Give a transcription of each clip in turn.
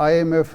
IMF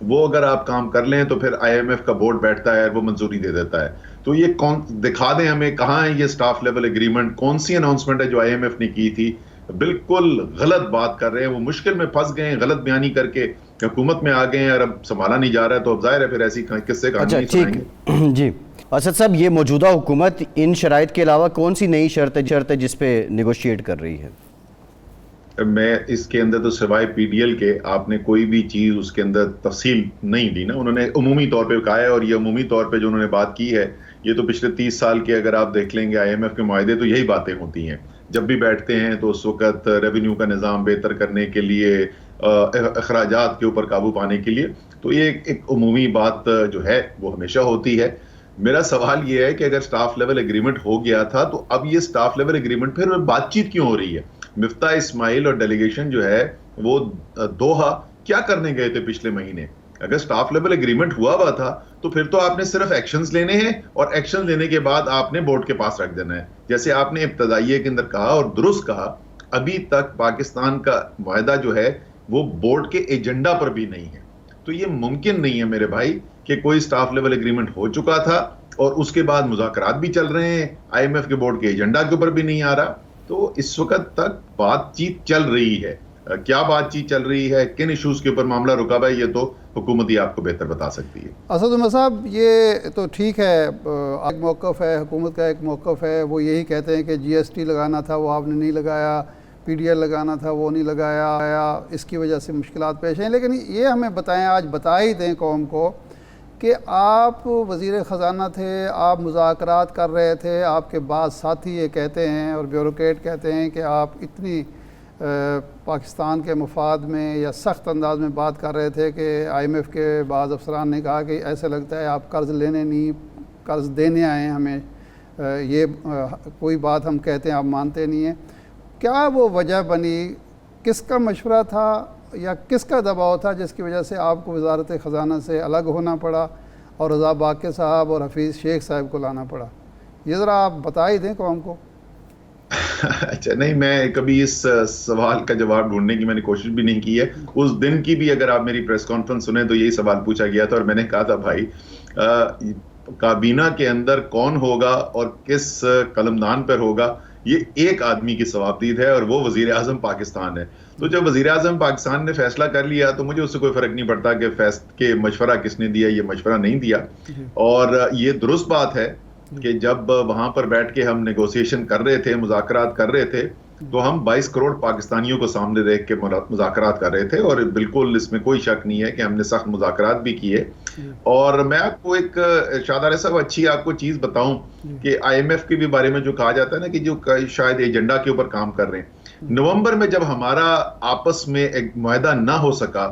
وہ اگر آپ کام کر لیں تو پھر IMF کا بورڈ بیٹھتا ہے اور وہ منظوری دے دیتا ہے. تو یہ دکھا دیں ہمیں کہاں ہے یہ سٹاف لیول ایگریمنٹ, کون سی اناؤنسمنٹ ہے جو IMF نے کی تھی. بالکل غلط بات کر رہے ہیں, وہ مشکل میں پھنس گئے ہیں, غلط بیانی کر کے حکومت میں آ گئے ہیں اور اب سنبھالا نہیں جا رہا ہے. تو اب ظاہر ہے پھر ایسی قصے کہانی سنائیں گے. جی اسد صاحب, یہ موجودہ حکومت ان شرائط کے علاوہ کون سی نئی شرط ہے جس پہ نیگوشیٹ کر رہی ہے؟ میں اس کے اندر تو سوائے PDL کے آپ نے کوئی بھی چیز اس کے اندر تفصیل نہیں دی نا. انہوں نے عمومی طور پہ کہا ہے, اور یہ عمومی طور پہ جو انہوں نے بات کی ہے یہ تو پچھلے 30 سال کے اگر آپ دیکھ لیں گے IMF کے معاہدے تو یہی باتیں ہوتی ہیں. جب بھی بیٹھتے ہیں تو اس وقت ریونیو کا نظام بہتر کرنے کے لیے, اخراجات کے اوپر قابو پانے کے لیے, تو یہ ایک عمومی بات جو ہے وہ ہمیشہ ہوتی ہے. میرا سوال یہ ہے کہ اگر سٹاف لیول ایگریمنٹ ہو گیا تھا تو اب یہ سٹاف لیول ایگریمنٹ پھر بات چیت کیوں ہو رہی ہے؟ مفتاح اسماعیل اور ڈیلیگیشن جو ہے وہ دوحہ کیا کرنے گئے تھے پچھلے مہینے؟ اگر سٹاف لیول ایگریمنٹ ہوا تھا تو پھر تو آپ نے صرف ایکشنز لینے ہیں, اور ایکشن لینے کے بعد آپ نے بورڈ کے پاس رکھ دینا ہے. جیسے آپ نے ابتدائیے کے اندر کہا اور درست کہا, ابھی تک پاکستان کا معاہدہ جو ہے وہ بورڈ کے ایجنڈا پر بھی نہیں ہے. تو یہ ممکن نہیں ہے میرے بھائی کہ کوئی سٹاف لیول ایگریمنٹ ہو چکا تھا اور اس کے بعد مذاکرات بھی چل رہے ہیں, IMF کے بورڈ کے ایجنڈا کے اوپر بھی نہیں آ رہا. تو اس وقت تک بات چیت چل رہی ہے. کیا بات چیت چل رہی ہے, کن ایشوز کے اوپر معاملہ رکا ہوا ہے, یہ تو حکومت ہی آپ کو بہتر بتا سکتی ہے. اسد عمر صاحب, یہ تو ٹھیک ہے, ایک موقف ہے حکومت کا, ایک موقف ہے وہ یہی کہتے ہیں کہ GST لگانا تھا وہ آپ نے نہیں لگایا, PDL لگانا تھا وہ نہیں لگایا, اس کی وجہ سے مشکلات پیش ہیں. لیکن یہ ہمیں بتائیں, آج بتا ہی دیں قوم کو کہ آپ وزیر خزانہ تھے, آپ مذاکرات کر رہے تھے, آپ کے بعض ساتھی یہ کہتے ہیں اور بیوروکریٹ کہتے ہیں کہ آپ اتنی پاکستان کے مفاد میں یا سخت انداز میں بات کر رہے تھے کہ IMF کے بعض افسران نے کہا کہ ایسا لگتا ہے آپ قرض لینے نہیں قرض دینے آئے ہیں ہمیں, یہ کوئی بات ہم کہتے ہیں آپ مانتے نہیں ہیں. کیا وہ وجہ بنی, کس کا مشورہ تھا یا کس کا دباؤ تھا جس کی وجہ سے آپ کو وزارت خزانہ سے الگ ہونا پڑا اور رضا باقر صاحب اور حفیظ شیخ صاحب کو لانا پڑا؟ یہ ذرا آپ بتا ہی دیں قوم کو. اچھا, نہیں میں کبھی اس سوال کا جواب ڈھونڈنے کی میں نے کوشش بھی نہیں کی ہے. اس دن کی بھی اگر آپ میری پریس کانفرنس سنیں تو یہی سوال پوچھا گیا تھا اور میں نے کہا تھا بھائی کابینہ کے اندر کون ہوگا اور کس قلمدان پر ہوگا یہ ایک آدمی کی ثوابدید ہے اور وہ وزیر اعظم پاکستان ہے. تو جب وزیر اعظم پاکستان نے فیصلہ کر لیا تو مجھے اس سے کوئی فرق نہیں پڑتا کہ مشورہ کس نے دیا, یہ مشورہ نہیں دیا. اور یہ درست بات ہے کہ جب وہاں پر بیٹھ کے ہم نیگوسیشن کر رہے تھے, مذاکرات کر رہے تھے, تو ہم 22 کروڑ پاکستانیوں کو سامنے دیکھ کے مذاکرات کر رہے تھے, اور بالکل اس میں کوئی شک نہیں ہے کہ ہم نے سخت مذاکرات بھی کیے. اور میں آپ کو ایک شادر صاحب اچھی آپ کو چیز بتاؤں کہ IMF کے بھی بارے میں جو کہا جاتا ہے نا کہ جو شاید ایجنڈا کے اوپر کام کر رہے ہیں, نومبر میں جب ہمارا آپس میں ایک معاہدہ نہ ہو سکا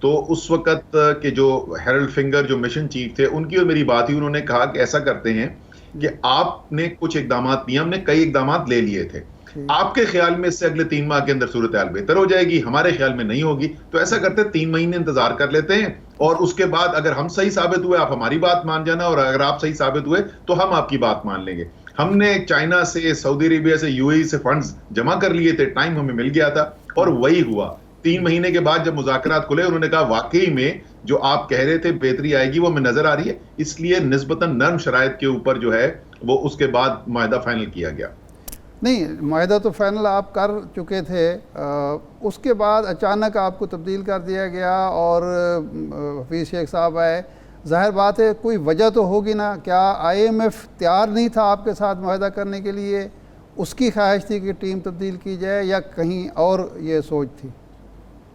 تو اس وقت کے جو ہیرلڈ فنگر جو مشن چیف تھے ان کی اور میری بات ہی, انہوں نے کہا کہ ایسا کرتے ہیں کہ آپ نے کچھ اقدامات لیے, ہم نے کئی اقدامات لے لیے تھے, آپ کے خیال میں اس سے اگلے 3 ماہ کے اندر صورتحال بہتر ہو جائے گی, ہمارے خیال میں نہیں ہوگی, تو ایسا کرتے 3 مہینے انتظار کر لیتے ہیں اور اس کے بعد اگر ہم صحیح ثابت ہوئے آپ ہماری بات مان جانا, اور اگر آپ صحیح ثابت ہوئے تو ہم آپ کی بات مان لیں گے. ہم نے چائنا سے, سعودی عربیہ سے, UAE سے فنڈز جمع کر لیے تھے, ٹائم ہمیں مل گیا تھا, اور وہی ہوا. 3 مہینے کے بعد جب مذاکرات کھلے انہوں نے کہا واقعی میں جو آپ کہہ رہے تھے بہتری آئے گی وہ ہمیں نظر آ رہی ہے, اس لیے نسبتاً نرم شرائط کے اوپر جو ہے وہ اس کے بعد معاہدہ فائنل کیا گیا. نہیں, معاہدہ تو فائنل آپ کر چکے تھے, اس کے بعد اچانک آپ کو تبدیل کر دیا گیا اور حفیظ شیخ صاحب آئے. ظاہر بات ہے کوئی وجہ تو ہوگی نا, کیا IMF تیار نہیں تھا آپ کے ساتھ معاہدہ کرنے کے لیے, اس کی خواہش تھی کہ ٹیم تبدیل کی جائے, یا کہیں اور یہ سوچ تھی؟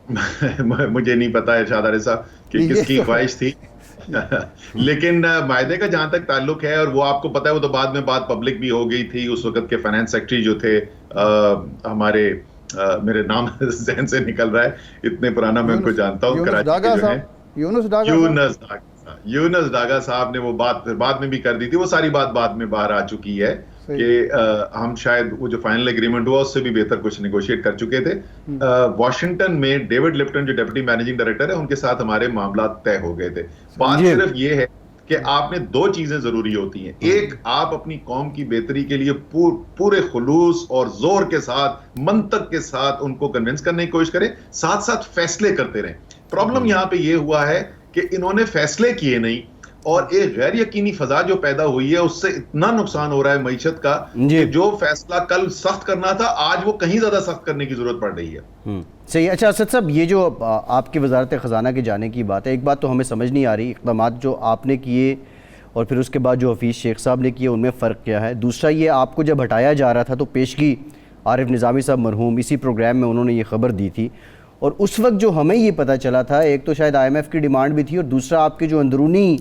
مجھے نہیں پتا ہے شادر صاحب کہ کس کی خواہش تھی, لیکن معاہدے کا جہاں تک تعلق ہے, اور وہ آپ کو پتا ہے وہ تو بعد میں بات پبلک بھی ہو گئی تھی. اس وقت کے فائنانس سیکٹری جو تھے ہمارے, میرے نام ذہن سے نکل رہا ہے, اتنے پرانا میں ان کو جانتا ہوں, کراچی کے جو ہیں یونس ڈاگا صاحب نے وہ بات بعد میں بھی کر دی تھی. وہ ساری بات بعد میں باہر آ چکی ہے کہ ہم شاید وہ جو فائنل ایگریمنٹ ہوا اس سے بھی بہتر کچھ نیگوشیٹ کر چکے تھے. واشنگٹن میں ڈیوڈ لپٹن جو ڈیپٹی مینیجنگ ڈائریکٹر ہے ان کے ساتھ ہمارے معاملات طے ہو گئے تھے. بات صرف یہ ہے کہ آپ نے 2 چیزیں ضروری ہوتی ہیں. ایک, آپ اپنی قوم کی بہتری کے لیے پورے خلوص اور زور کے ساتھ, منطق کے ساتھ ان کو کنونس کرنے کی کوشش کریں, ساتھ ساتھ فیصلے کرتے رہیں. پرابلم یہاں پہ یہ ہوا ہے کہ انہوں نے فیصلے کیے نہیں اور ایک غیر یقینی فضا جو پیدا ہوئی ہے اس سے اتنا نقصان ہو رہا ہے معیشت کا کہ جو فیصلہ کل سخت کرنا تھا آج وہ کہیں زیادہ سخت کرنے کی ضرورت پڑ رہی ہے. صحیح. اچھا اسد صاحب، یہ جو آپ کی وزارت خزانہ کے جانے کی بات ہے، ایک بات تو ہمیں سمجھ نہیں آ رہی، اقدامات جو آپ نے کیے اور پھر اس کے بعد جو حفیظ شیخ صاحب نے کیے ان میں فرق کیا ہے؟ دوسرا یہ آپ کو جب ہٹایا جا رہا تھا تو پیشگی عارف نظامی صاحب مرحوم اسی پروگرام میں انہوں نے یہ خبر دی تھی، اور اس وقت جو ہمیں یہ پتہ چلا تھا، ایک تو شاید IMF کی ڈیمانڈ بھی تھی اور دوسرا آپ کے جو اندرونی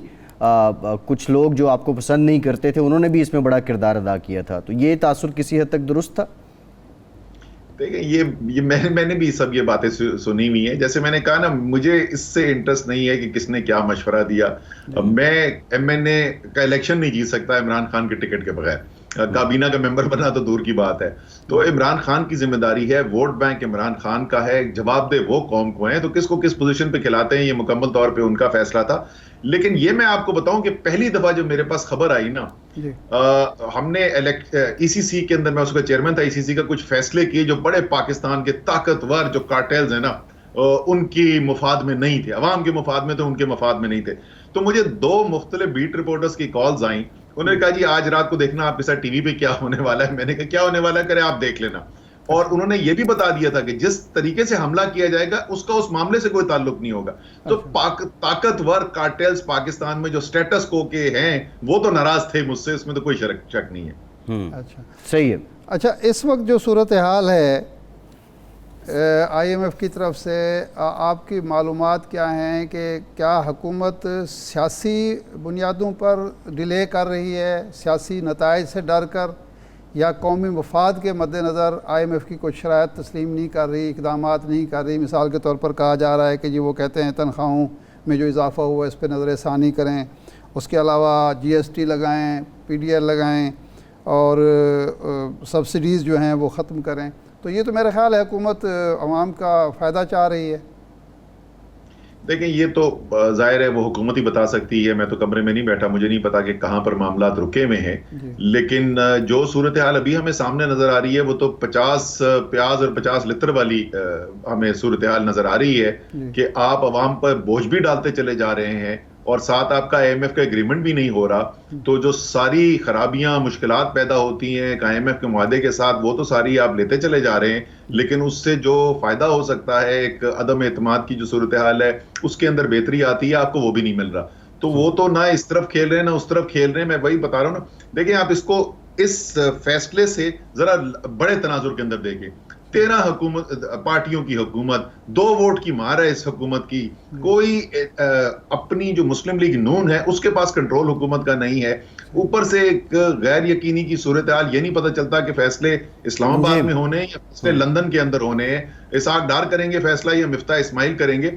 کچھ لوگ جو آپ کو پسند نہیں کرتے تھے انہوں نے بھی اس میں بڑا کردار ادا کیا تھا، تو یہ تاثر کسی حد تک درست تھا؟ دیکھیں یہ میں نے بھی سب یہ باتیں سنی ہوئی ہیں. جیسے میں نے کہا نا، مجھے اس سے انٹرسٹ نہیں ہے کہ کس نے کیا مشورہ دیا. میں MNA کا الیکشن نہیں جیت سکتا عمران خان کے ٹکٹ کے بغیر، کابینہ کا ممبر بنا تو دور کی بات ہے. تو عمران خان کی ذمہ داری ہے، ووٹ بینک عمران خان کا ہے، جواب دہ وہ قوم کو ہیں، تو کس کو کس پوزیشن پہ کھلاتے ہیں یہ مکمل طور پہ ان کا فیصلہ تھا. لیکن یہ میں آپ کو بتاؤں کہ پہلی دفعہ جب میرے پاس خبر آئی نا، ہم نے ECC کے اندر، میں اس کا چیئرمین تھا ECC کا، کچھ فیصلے کیے جو بڑے پاکستان کے طاقتور جو کارٹیلز ہیں نا ان کی مفاد میں نہیں تھے، عوام کے مفاد میں تھے، ان کے مفاد میں نہیں تھے. تو مجھے 2 مختلف بیٹ رپورٹرز کی کالز آئیں، انہوں نے کہا جی آج رات کو دیکھنا آپ کے ساتھ TV پہ کیا ہونے والا ہے. میں نے کہا کیا ہونے والا ہے، کرے آپ دیکھ لینا. اور انہوں نے یہ بھی بتا دیا تھا کہ جس طریقے سے حملہ کیا جائے گا اس کا اس معاملے سے کوئی تعلق نہیں ہوگا. تو طاقتور کارٹیلز پاکستان میں جو سٹیٹس کو کے ہیں وہ تو ناراض تھے مجھ سے، اس میں تو کوئی شک نہیں ہے. اچھا صحیح ہے. اچھا، اس وقت جو صورتحال ہے IMF کی طرف سے، آپ کی معلومات کیا ہیں کہ کیا حکومت سیاسی بنیادوں پر ڈیلے کر رہی ہے، سیاسی نتائج سے ڈر کر، یا قومی مفاد کے مد نظر IMF کی کوئی شرائط تسلیم نہیں کر رہی، اقدامات نہیں کر رہی؟ مثال کے طور پر کہا جا رہا ہے کہ جی وہ کہتے ہیں تنخواہوں میں جو اضافہ ہوا ہے اس پہ نظر ثانی کریں، اس کے علاوہ GST لگائیں، PDL لگائیں، اور سبسڈیز جو ہیں وہ ختم کریں. تو یہ تو میرا خیال ہے حکومت عوام کا فائدہ چاہ رہی ہے. دیکھیں یہ تو ظاہر ہے وہ حکومت ہی بتا سکتی ہے، میں تو کمرے میں نہیں بیٹھا، مجھے نہیں پتا کہ کہاں پر معاملات رکے ہوئے ہیں. لیکن جو صورتحال ابھی ہمیں سامنے نظر آ رہی ہے وہ تو 50 پیاز اور 50 لتر والی ہمیں صورتحال نظر آ رہی ہے کہ آپ عوام پر بوجھ بھی ڈالتے چلے جا رہے ہیں اور ساتھ آپ کا IMF کا ایگریمنٹ بھی نہیں ہو رہا. تو جو ساری خرابیاں مشکلات پیدا ہوتی ہیں IMF کے معاہدے کے ساتھ وہ تو ساری آپ لیتے چلے جا رہے ہیں، لیکن اس سے جو فائدہ ہو سکتا ہے، ایک عدم اعتماد کی جو صورتحال ہے اس کے اندر بہتری آتی ہے، آپ کو وہ بھی نہیں مل رہا. تو وہ تو نہ اس طرف کھیل رہے ہیں نہ اس طرف کھیل رہے ہیں. میں وہی بتا رہا ہوں نا. دیکھیں آپ اس کو اس فیصلے سے ذرا بڑے تناظر کے اندر دیکھیں. 13 پارٹیوں کی حکومت، 2 ووٹ کی مار ہے اس حکومت کی. کوئی اپنی جو مسلم لیگ نون ہے اس کے پاس کنٹرول حکومت کا نہیں ہے. اوپر سے ایک غیر یقینی کی صورتحال، یہ نہیں پتہ چلتا کہ فیصلے اسلام آباد میں ہونے ہیں یا فیصلے لندن کے اندر ہونے ہیں. اسحاق ڈار کریں گے فیصلہ یا مفتاح اسماعیل کریں گے.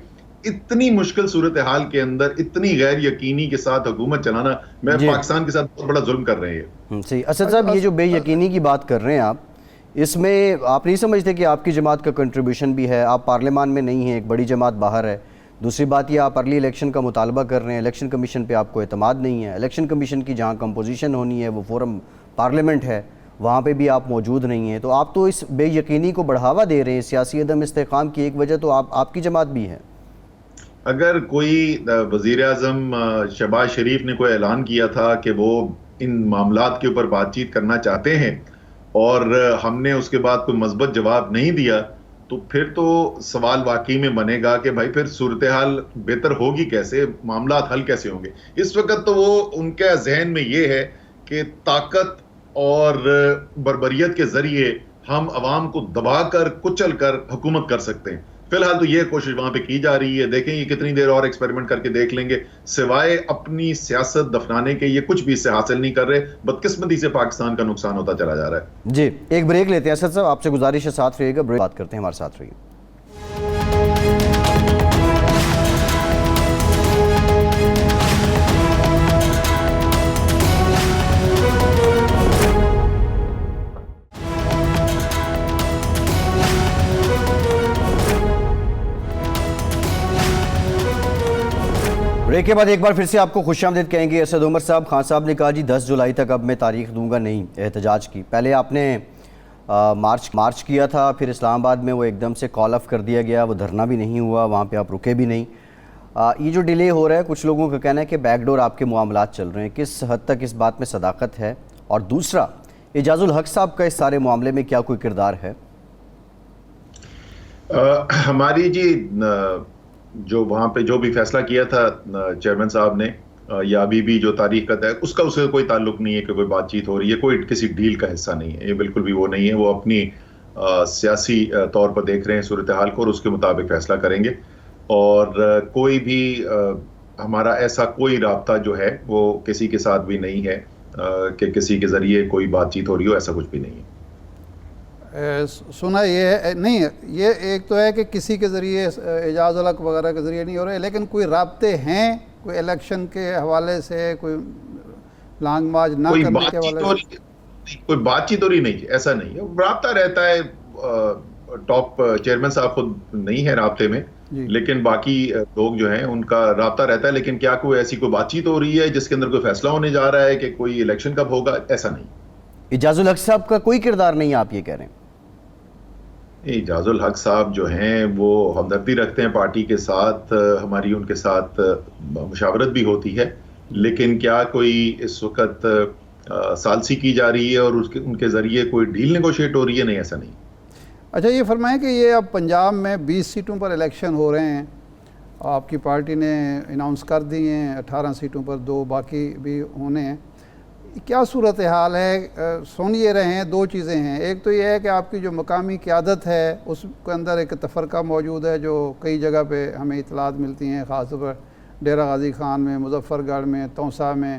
اتنی مشکل صورتحال کے اندر اتنی غیر یقینی کے ساتھ حکومت چلانا، میں پاکستان کے ساتھ بہت بڑا ظلم کر رہے ہیں. صحیح. اسد صاحب یہ جو بے یقینی کی بات کر رہے ہیں آپ، اس میں آپ نہیں سمجھتے کہ آپ کی جماعت کا کنٹریبیوشن بھی ہے؟ آپ پارلیمان میں نہیں ہیں، ایک بڑی جماعت باہر ہے. دوسری بات یہ آپ ارلی الیکشن کا مطالبہ کر رہے ہیں، الیکشن کمیشن پہ آپ کو اعتماد نہیں ہے. الیکشن کمیشن کی جہاں کمپوزیشن ہونی ہے وہ فورم پارلیمنٹ ہے، وہاں پہ بھی آپ موجود نہیں ہیں. تو آپ تو اس بے یقینی کو بڑھاوا دے رہے ہیں. سیاسی عدم استحکام کی ایک وجہ تو آپ کی جماعت بھی ہے. اگر کوئی وزیر اعظم شہباز شریف نے کوئی اعلان کیا تھا کہ وہ ان معاملات کے اوپر بات چیت کرنا چاہتے ہیں اور ہم نے اس کے بعد کوئی مثبت جواب نہیں دیا، تو پھر تو سوال واقعی میں بنے گا کہ بھائی پھر صورتحال بہتر ہوگی کیسے، معاملات حل کیسے ہوں گے. اس وقت تو وہ ان کے ذہن میں یہ ہے کہ طاقت اور بربریت کے ذریعے ہم عوام کو دبا کر کچل کر حکومت کر سکتے ہیں. فی الحال تو یہ کوشش وہاں پہ کی جا رہی ہے. دیکھیں یہ کتنی دیر اور ایکسپیریمنٹ کر کے دیکھ لیں گے. سوائے اپنی سیاست دفنانے کے یہ کچھ بھی اس سے حاصل نہیں کر رہے. بدقسمتی سے پاکستان کا نقصان ہوتا چلا جا رہا ہے. جی ایک بریک لیتے ہیں. اسد صاحب آپ سے گزارش ہے ساتھ رہیے گا، بریک بات کرتے ہیں، ہمارے ساتھ رہیے. بریک کے بعد ایک بار پھر سے آپ کو خوش آمدید کہیں گے. اسد عمر صاحب، خان صاحب نے کہا جی 10 جولائی تک اب میں تاریخ دوں گا نہیں احتجاج کی. پہلے آپ نے مارچ کیا تھا، پھر اسلام آباد میں وہ ایک دم سے کال آف کر دیا گیا، وہ دھرنا بھی نہیں ہوا، وہاں پہ آپ رکے بھی نہیں. یہ جو ڈیلے ہو رہا ہے، کچھ لوگوں کا کہنا ہے کہ بیک ڈور آپ کے معاملات چل رہے ہیں، کس حد تک اس بات میں صداقت ہے؟ اور دوسرا، اعجاز الحق صاحب کا اس سارے معاملے میں کیا کوئی کردار ہے؟ ہماری جی جو وہاں پہ جو بھی فیصلہ کیا تھا چیئرمین صاحب نے یا ابھی بھی جو تاریخ کا ہے اس کا اس سے کوئی تعلق نہیں ہے کہ کوئی بات چیت ہو رہی ہے، کوئی کسی ڈیل کا حصہ نہیں ہے، یہ بالکل بھی وہ نہیں ہے. وہ اپنی سیاسی طور پر دیکھ رہے ہیں صورتحال کو اور اس کے مطابق فیصلہ کریں گے. اور کوئی بھی ہمارا ایسا کوئی رابطہ جو ہے وہ کسی کے ساتھ بھی نہیں ہے کہ کسی کے ذریعے کوئی بات چیت ہو رہی ہو، ایسا کچھ بھی نہیں ہے. سنا یہ ہے نہیں، یہ ایک تو ہے کہ کسی کے ذریعے اعجاز الحق وغیرہ کے ذریعے نہیں ہو رہے، لیکن کوئی رابطے ہیں کوئی الیکشن کے حوالے سے، کوئی لانگ مارچ نہ کرنے کے حوالے سے؟ کوئی بات چیت ہو رہی نہیں، ایسا نہیں ہے. رابطہ رہتا ہے، ٹاپ چیئرمین صاحب خود نہیں ہے رابطے میں، لیکن باقی لوگ جو ہیں ان کا رابطہ رہتا ہے. لیکن کیا کوئی ایسی کوئی بات چیت ہو رہی ہے جس کے اندر کوئی فیصلہ ہونے جا رہا ہے کہ کوئی الیکشن کب ہوگا؟ ایسا نہیں. اعجاز الحق صاحب کا کوئی کردار نہیں ہے، آپ یہ کہہ رہے ہیں؟ اعجاز الحق صاحب جو ہیں وہ ہمدردی رکھتے ہیں پارٹی کے ساتھ، ہماری ان کے ساتھ مشاورت بھی ہوتی ہے، لیکن کیا کوئی اس وقت ثالثی کی جا رہی ہے اور ان کے ذریعے کوئی ڈیل نیگوشیٹ ہو رہی ہے؟ نہیں، ایسا نہیں. اچھا یہ فرمائیں کہ یہ اب پنجاب میں 20 سیٹوں پر الیکشن ہو رہے ہیں، آپ کی پارٹی نے اناؤنس کر دی ہیں 18 سیٹوں پر، 2 باقی بھی ہونے ہیں. کیا صورتحال ہے؟ سن یہ رہے ہیں، 2 چیزیں ہیں. ایک تو یہ ہے کہ آپ کی جو مقامی قیادت ہے اس کے اندر ایک تفرقہ موجود ہے جو کئی جگہ پہ ہمیں اطلاعات ملتی ہیں، خاص طور پر ڈیرہ غازی خان میں، مظفر گڑھ میں، توسا میں،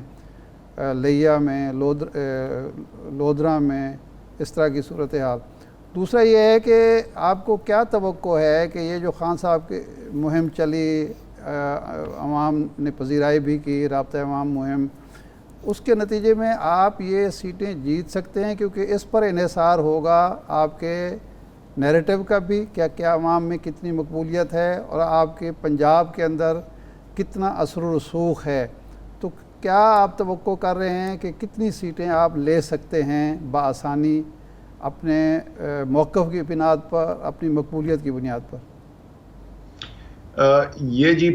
لیا میں، لودھرا میں، اس طرح کی صورتحال. دوسرا یہ ہے کہ آپ کو کیا توقع ہے کہ یہ جو خان صاحب کی مہم چلی، عوام نے پذیرائی بھی کی، رابطہ عوام مہم، اس کے نتیجے میں آپ یہ سیٹیں جیت سکتے ہیں؟ کیونکہ اس پر انحصار ہوگا آپ کے نیریٹو کا بھی، کیا عوام میں کتنی مقبولیت ہے اور آپ کے پنجاب کے اندر کتنا اثر و رسوخ ہے. تو کیا آپ توقع کر رہے ہیں کہ کتنی سیٹیں آپ لے سکتے ہیں بآسانی اپنے موقف کی بنیاد پر، اپنی مقبولیت کی بنیاد پر؟ یہ جی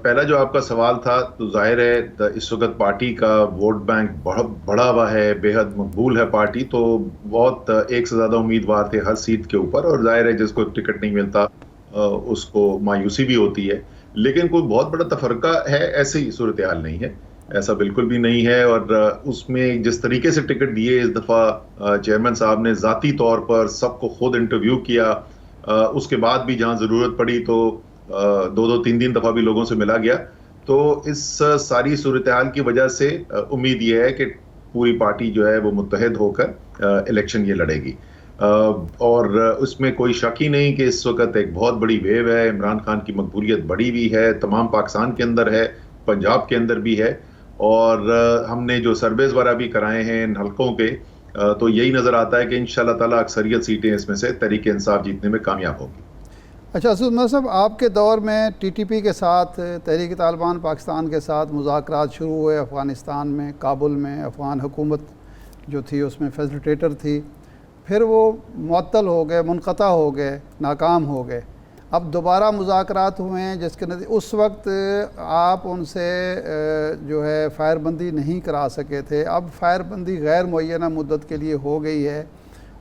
پہلا جو آپ کا سوال تھا، تو ظاہر ہے اس وقت پارٹی کا ووٹ بینک بڑا ہوا ہے، بے حد مقبول ہے پارٹی، تو بہت ایک سے زیادہ امیدوار تھے ہر سیٹ کے اوپر، اور ظاہر ہے جس کو ٹکٹ نہیں ملتا اس کو مایوسی بھی ہوتی ہے. لیکن کوئی بہت بڑا تفرقہ ہے ایسی صورتحال نہیں ہے، ایسا بالکل بھی نہیں ہے. اور اس میں جس طریقے سے ٹکٹ دیے اس دفعہ چیئرمین صاحب نے ذاتی طور پر سب کو خود انٹرویو کیا، اس کے بعد بھی جہاں ضرورت پڑی تو 2-3 دفعہ بھی لوگوں سے ملا گیا. تو اس ساری صورتحال کی وجہ سے امید یہ ہے کہ پوری پارٹی جو ہے وہ متحد ہو کر الیکشن یہ لڑے گی. اور اس میں کوئی شک ہی نہیں کہ اس وقت ایک بہت بڑی ویو ہے، عمران خان کی مقبولیت بڑی بھی ہے، تمام پاکستان کے اندر ہے، پنجاب کے اندر بھی ہے. اور ہم نے جو سرویز وغیرہ بھی کرائے ہیں ان حلقوں کے، تو یہی نظر آتا ہے کہ انشاءاللہ تعالیٰ اکثریت سیٹیں اس میں سے تحریک انصاف جیتنے میں کامیاب ہوگی. اچھا اسد عمر صاحب، آپ کے دور میں ٹی ٹی پی کے ساتھ، تحریک طالبان پاکستان کے ساتھ مذاکرات شروع ہوئے افغانستان میں، کابل میں. افغان حکومت جو تھی اس میں فیسیلیٹیٹر تھی، پھر وہ معطل ہو گئے، منقطع ہو گئے، ناکام ہو گئے. اب دوبارہ مذاکرات ہوئے ہیں جس کے نتیجے اس وقت آپ ان سے جو ہے فائر بندی نہیں کرا سکے تھے. اب فائر بندی غیر معینہ مدت کے لیے ہو گئی ہے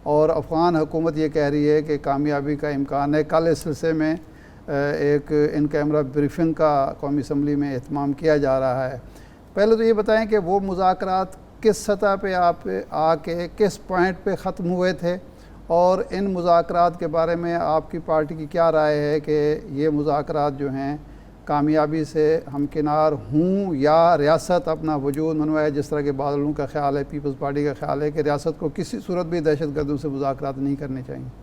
اور افغان حکومت یہ کہہ رہی ہے کہ کامیابی کا امکان ہے. کل اس سلسلے میں ایک ان کیمرہ بریفنگ کا قومی اسمبلی میں اہتمام کیا جا رہا ہے. پہلے تو یہ بتائیں کہ وہ مذاکرات کس سطح پہ آپ آ کے کس پوائنٹ پہ ختم ہوئے تھے، اور ان مذاکرات کے بارے میں آپ کی پارٹی کی کیا رائے ہے کہ یہ مذاکرات جو ہیں کامیابی سے ہمکنار ہوں، یا ریاست اپنا وجود منوائے، جس طرح کے بادلوں کا خیال ہے، پیپلز پارٹی کا خیال ہے کہ ریاست کو کسی صورت بھی دہشت گردوں سے مذاکرات نہیں کرنے چاہیے؟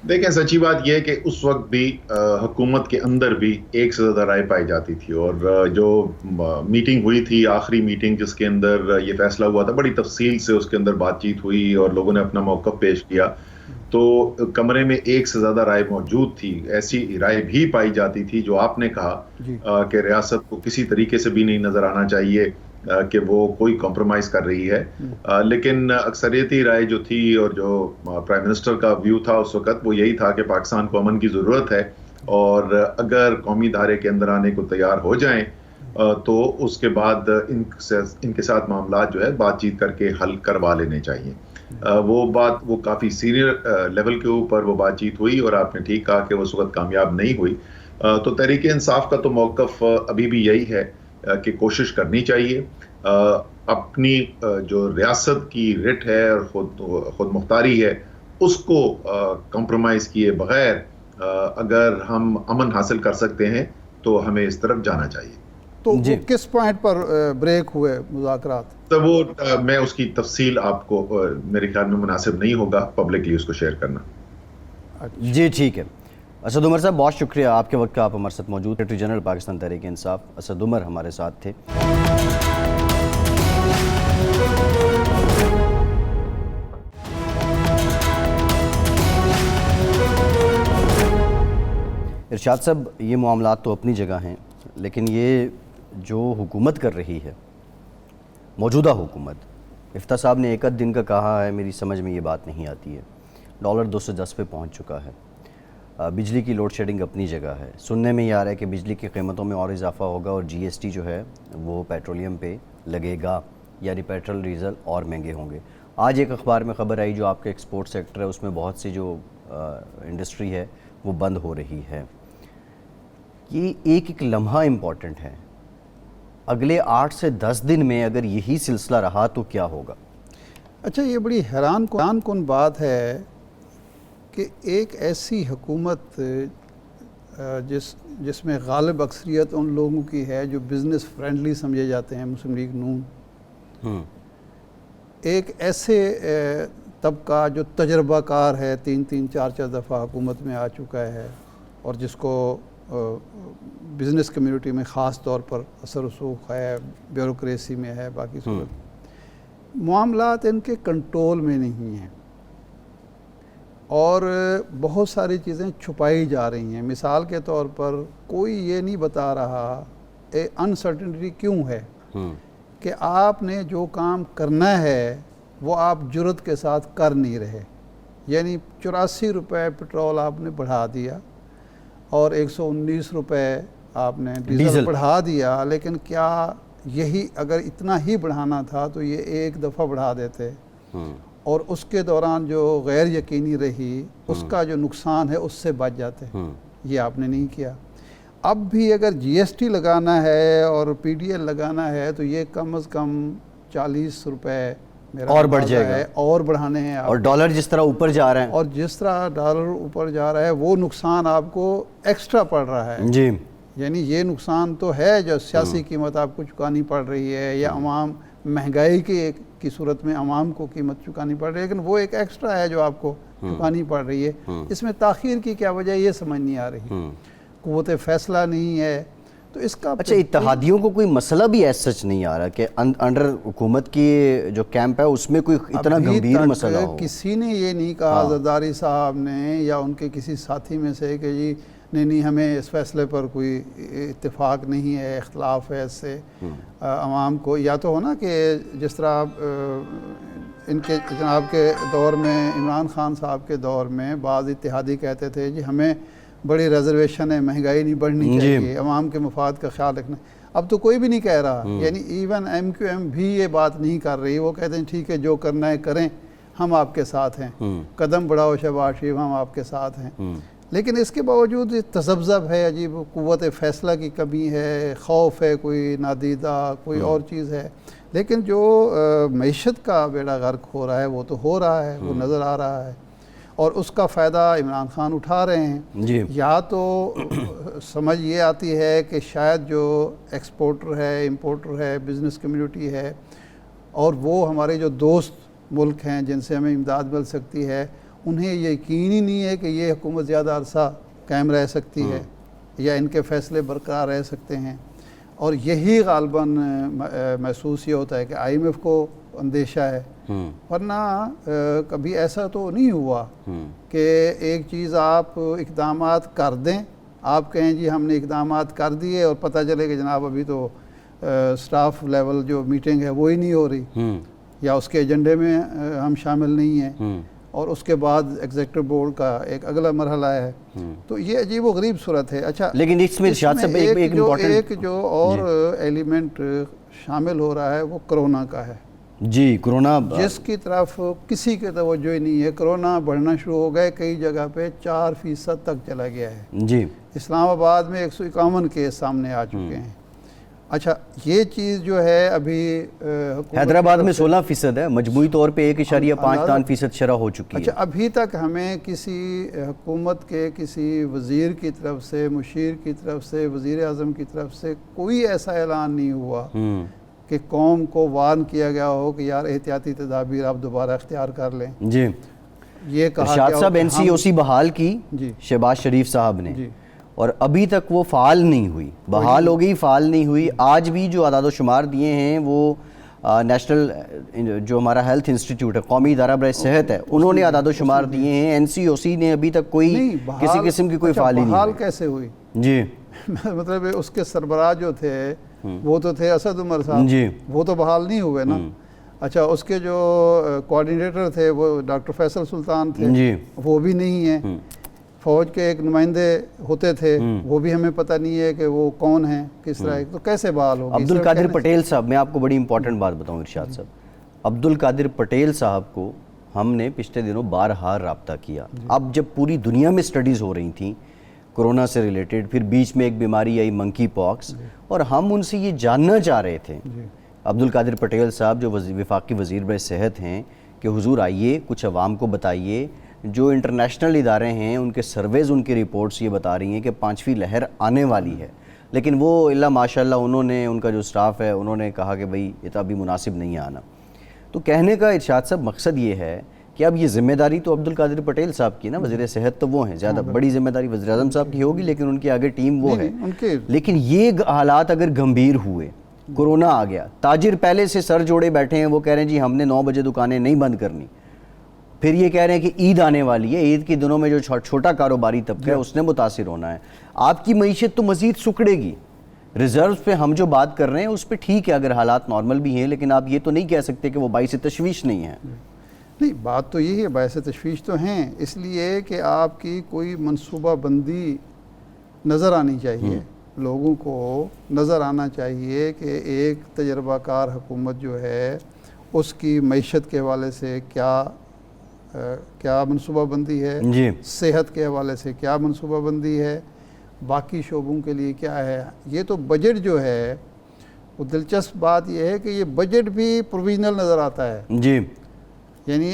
دیکھیں سچی بات یہ ہے کہ اس وقت بھی حکومت کے اندر بھی ایک سے زیادہ رائے پائی جاتی تھی، اور جو میٹنگ ہوئی تھی، آخری میٹنگ جس کے اندر یہ فیصلہ ہوا تھا، بڑی تفصیل سے اس کے اندر بات چیت ہوئی اور لوگوں نے اپنا موقف پیش کیا. تو کمرے میں ایک سے زیادہ رائے موجود تھی. ایسی رائے بھی پائی جاتی تھی جو آپ نے کہا کہ ریاست کو کسی طریقے سے بھی نہیں نظر آنا چاہیے کہ وہ کوئی کمپرومائز کر رہی ہے. لیکن اکثریتی رائے جو تھی اور جو پرائم منسٹر کا ویو تھا اس وقت وہ یہی تھا کہ پاکستان کو امن کی ضرورت ہے، اور اگر قومی دھارے کے اندر آنے کو تیار ہو جائیں تو اس کے بعد ان کے ساتھ معاملات جو ہے بات چیت کر کے حل کروا لینے چاہیے. وہ کافی سینئر لیول کے اوپر وہ بات چیت ہوئی اور آپ نے ٹھیک کہا کہ وہ اس وقت کامیاب نہیں ہوئی. تو تحریک انصاف کا تو موقف ابھی بھی یہی ہے کہ کوشش کرنی چاہیے اپنی جو ریاست کی رٹ ہے اور خود مختاری ہے اس کو کمپرومائز کیے بغیر اگر ہم امن حاصل کر سکتے ہیں تو ہمیں اس طرف جانا چاہیے. تو وہ کس پوائنٹ پر بریک ہوئے مذاکرات؟ تو وہ میں اس کی تفصیل آپ کو میرے خیال میں مناسب نہیں ہوگا پبلکلی اس کو شیئر کرنا. جی ٹھیک ہے. اسد عمر صاحب بہت شکریہ آپ کے وقت کا، آپ ہمارے ساتھ موجود. سیکریٹری جنرل پاکستان تحریک انصاف اسد عمر ہمارے ساتھ تھے. ارشاد صاحب یہ معاملات تو اپنی جگہ ہیں، لیکن یہ جو حکومت کر رہی ہے موجودہ حکومت، افتاح صاحب نے ایک دن کا کہا ہے، میری سمجھ میں یہ بات نہیں آتی ہے. ڈالر 210 پہ پہنچ چکا ہے. بجلی کی لوڈ شیڈنگ اپنی جگہ ہے. سننے میں یہ آ رہا ہے کہ بجلی کی قیمتوں میں اور اضافہ ہوگا اور جی ایس ٹی جو ہے وہ پیٹرولیم پہ لگے گا، یعنی پیٹرول ڈیزل اور مہنگے ہوں گے. آج ایک اخبار میں خبر آئی جو آپ کا ایکسپورٹ سیکٹر ہے اس میں بہت سی جو انڈسٹری ہے وہ بند ہو رہی ہے. یہ ایک لمحہ امپورٹنٹ ہے. اگلے 8 سے 10 دن میں اگر یہی سلسلہ رہا تو کیا ہوگا؟ اچھا، یہ بڑی حیران کن بات ہے کہ ایک ایسی حکومت جس میں غالب اکثریت ان لوگوں کی ہے جو بزنس فرینڈلی سمجھے جاتے ہیں، مسلم لیگ نون، ایک ایسے طبقہ جو تجربہ کار ہے، 3-4 دفعہ حکومت میں آ چکا ہے اور جس کو بزنس کمیونٹی میں خاص طور پر اثر رسوخ ہے، بیوروکریسی میں ہے، باقی صورت معاملات ان کے کنٹرول میں نہیں ہیں اور بہت ساری چیزیں چھپائی جا رہی ہیں. مثال کے طور پر کوئی یہ نہیں بتا رہا انسرٹنٹی کیوں ہے کہ آپ نے جو کام کرنا ہے وہ آپ جرت کے ساتھ کر نہیں رہے. یعنی 84 روپے پٹرول آپ نے بڑھا دیا اور 119 روپے آپ نے ڈیزل بڑھا دیا، لیکن کیا یہی اگر اتنا ہی بڑھانا تھا تو یہ ایک دفعہ بڑھا دیتے اور اس کے دوران جو غیر یقینی رہی اس کا جو نقصان ہے اس سے بچ جاتے. یہ آپ نے نہیں کیا. اب بھی اگر جی ایس ٹی لگانا ہے اور پی ڈی ایل لگانا ہے تو یہ کم از کم 40 روپے اور بڑھ جائے گا اور بڑھانے ہیں. اور ڈالر جس طرح اوپر جا رہا ہے اور جس طرح ڈالر اوپر جا رہا ہے وہ نقصان آپ کو ایکسٹرا پڑ رہا ہے. جی، یعنی یہ نقصان تو ہے جو سیاسی قیمت آپ کو چکانی پڑ رہی ہے یا عوام مہنگائی کی صورت میں عوام کو قیمت چکانی پڑ رہی ہے، لیکن وہ ایک ایکسٹرا ہے جو آپ کو چکانی پڑ رہی ہے. اس میں تاخیر کی کیا وجہ یہ سمجھ نہیں آ رہی. قوت فیصلہ نہیں ہے تو اس کا. اچھا، اتحادیوں کو کوئی مسئلہ بھی ایسا سچ نہیں آ رہا کہ انڈر حکومت کی جو کیمپ ہے اس میں کوئی اتنا گمبھیر مسئلہ ہو؟ کسی نے یہ نہیں کہا زرداری صاحب نے یا ان کے کسی ساتھی میں سے کہ جی نہیں ہمیں اس فیصلے پر کوئی اتفاق نہیں ہے، اختلاف ہے. اس سے عوام کو یا تو ہو نا کہ جس طرح ان کے جناب کے دور میں، عمران خان صاحب کے دور میں بعض اتحادی کہتے تھے جی ہمیں بڑی ریزرویشن ہے، مہنگائی نہیں بڑھنی چاہیے، عوام کے مفاد کا خیال رکھنا. اب تو کوئی بھی نہیں کہہ رہا. یعنی ایون ایم کیو ایم بھی یہ بات نہیں کر رہی. وہ کہتے ہیں ٹھیک ہے جو کرنا ہے کریں، ہم آپ کے ساتھ ہیں، قدم بڑھاؤ شہباز شریف، ہم آپ کے ساتھ ہیں. لیکن اس کے باوجود تذبذب ہے، عجیب قوت فیصلہ کی کمی ہے، خوف ہے کوئی نادیدہ، کوئی اور چیز ہے. لیکن جو معیشت کا بیڑا غرق ہو رہا ہے وہ تو ہو رہا ہے، وہ نظر آ رہا ہے اور اس کا فائدہ عمران خان اٹھا رہے ہیں. یا تو سمجھ یہ آتی ہے کہ شاید جو ایکسپورٹر ہے، امپورٹر ہے، بزنس کمیونٹی ہے اور وہ ہمارے جو دوست ملک ہیں جن سے ہمیں امداد مل سکتی ہے، انہیں یقین ہی نہیں ہے کہ یہ حکومت زیادہ عرصہ قائم رہ سکتی ہے یا ان کے فیصلے برقرار رہ سکتے ہیں. اور یہی غالباً محسوس یہ ہوتا ہے کہ آئی ایم ایف کو اندیشہ ہے. ورنہ کبھی ایسا تو نہیں ہوا کہ ایک چیز آپ اقدامات کر دیں، آپ کہیں جی ہم نے اقدامات کر دیے اور پتہ چلے کہ جناب ابھی تو سٹاف لیول جو میٹنگ ہے وہی نہیں ہو رہی یا اس کے ایجنڈے میں ہم شامل نہیں ہیں اور اس کے بعد ایگزیکٹو بورڈ کا ایک اگلا مرحلہ ہے. تو یہ عجیب و غریب صورت ہے. اچھا لیکن اس میں ارشاد صاحب ایک جو اور ایلیمنٹ شامل ہو رہا ہے وہ کرونا کا ہے. جی کرونا جس کی طرف کسی کی توجہ ہی نہیں ہے. کرونا بڑھنا شروع ہو گئے, کئی جگہ پہ 4% تک چلا گیا ہے. جی اسلام آباد میں 151 کیس سامنے آ چکے ہیں. اچھا یہ چیز جو ہے ابھی حیدرآباد میں 16% ہے, مجموعی طور پہ 1.53% شرح ہو چکی ہے. اچھا ابھی تک ہمیں کسی حکومت کے کسی وزیر کی طرف سے, مشیر کی طرف سے, وزیر اعظم کی طرف سے کوئی ایسا اعلان نہیں ہوا کہ قوم کو وارن کیا گیا ہو کہ یار احتیاطی تدابیر آپ دوبارہ اختیار کر لیں. جی یہ کہا ارشاد صاحب NCOC بحال کی شہباز شریف صاحب نے, اور ابھی تک وہ فعال نہیں ہوئی. بحال ہو گئی, فعال نہیں ہوئی. آج بھی جو اعداد و شمار دیے ہیں وہ نیشنل جو ہمارا ہیلتھ انسٹیٹیوٹ ہے, قومی ادارہ برائے صحت ہے, انہوں نے اعداد و شمار دیے ہیں. NCOC نے ابھی تک کوئی کسی قسم کی کوئی فعالی نہیں. بحال کیسے ہوئی؟ جی مطلب اس کے سربراہ جو تھے وہ تو تھے اسد عمر صاحب, جی وہ تو بحال نہیں ہوئے نا. اچھا اس کے جو کوارڈینیٹر تھے وہ ڈاکٹر فیصل سلطان تھے, جی وہ بھی نہیں ہیں. فوج کے ایک نمائندے ہوتے تھے, وہ بھی ہمیں پتہ نہیں ہے کہ وہ کون ہیں, کس طرح, تو کیسے بحال ہوگی؟ عبد القادر پٹیل صاحب, میں آپ کو بڑی امپورٹنٹ بات بتاؤں ارشاد صاحب, عبد القادر پٹیل صاحب کو ہم نے پچھلے دنوں بارہا رابطہ کیا. اب جب پوری دنیا میں سٹڈیز ہو رہی تھیں کرونا سے ریلیٹڈ, پھر بیچ میں ایک بیماری آئی منکی پاکس, اور ہم ان سے یہ جاننا چاہ رہے تھے عبد القادر پٹیل صاحب جو وفاقی وزیر برائے صحت ہیں کہ حضور آئیے, کچھ عوام کو بتائیے. جو انٹرنیشنل ادارے ہیں ان کے سرویز, ان کی رپورٹس یہ بتا رہی ہیں کہ 5ویں لہر آنے والی ہے, لیکن وہ اللہ ماشاءاللہ انہوں نے, ان کا جو سٹاف ہے انہوں نے کہا کہ بھئی یہ تو ابھی مناسب نہیں آنا. تو کہنے کا ارشاد صاحب مقصد یہ ہے کہ اب یہ ذمہ داری تو عبد القادر پٹیل صاحب کی نا, وزیر صحت تو وہ ہیں, زیادہ بڑی ذمہ داری وزیر اعظم صاحب کی ہوگی, لیکن ان کی آگے ٹیم وہ ہے. لیکن یہ حالات اگر گمبھیر ہوئے, کرونا آ گیا, تاجر پہلے سے سر جوڑے بیٹھے ہیں, وہ کہہ رہے ہیں جی ہم نے 9 بجے دکانیں نہیں بند کرنی, پھر یہ کہہ رہے ہیں کہ عید آنے والی ہے, عید کے دنوں میں جو چھوٹا کاروباری طبقہ ہے اس نے متاثر ہونا ہے. آپ کی معیشت تو مزید سکڑے گی. ریزروز پہ ہم جو بات کر رہے ہیں اس پہ ٹھیک ہے اگر حالات نارمل بھی ہیں, لیکن آپ یہ تو نہیں کہہ سکتے کہ وہ باعث تشویش نہیں ہیں. نہیں, بات تو یہی ہے, باعث تشویش تو ہیں, اس لیے کہ آپ کی کوئی منصوبہ بندی نظر آنی چاہیے. لوگوں کو نظر آنا چاہیے کہ ایک تجربہ کار حکومت جو ہے اس کی معیشت کے حوالے سے کیا منصوبہ بندی ہے, صحت کے حوالے سے کیا منصوبہ بندی ہے, باقی شعبوں کے لیے کیا ہے. یہ تو بجٹ جو ہے وہ دلچسپ بات یہ ہے کہ یہ بجٹ بھی پروویژنل نظر آتا ہے. جی یعنی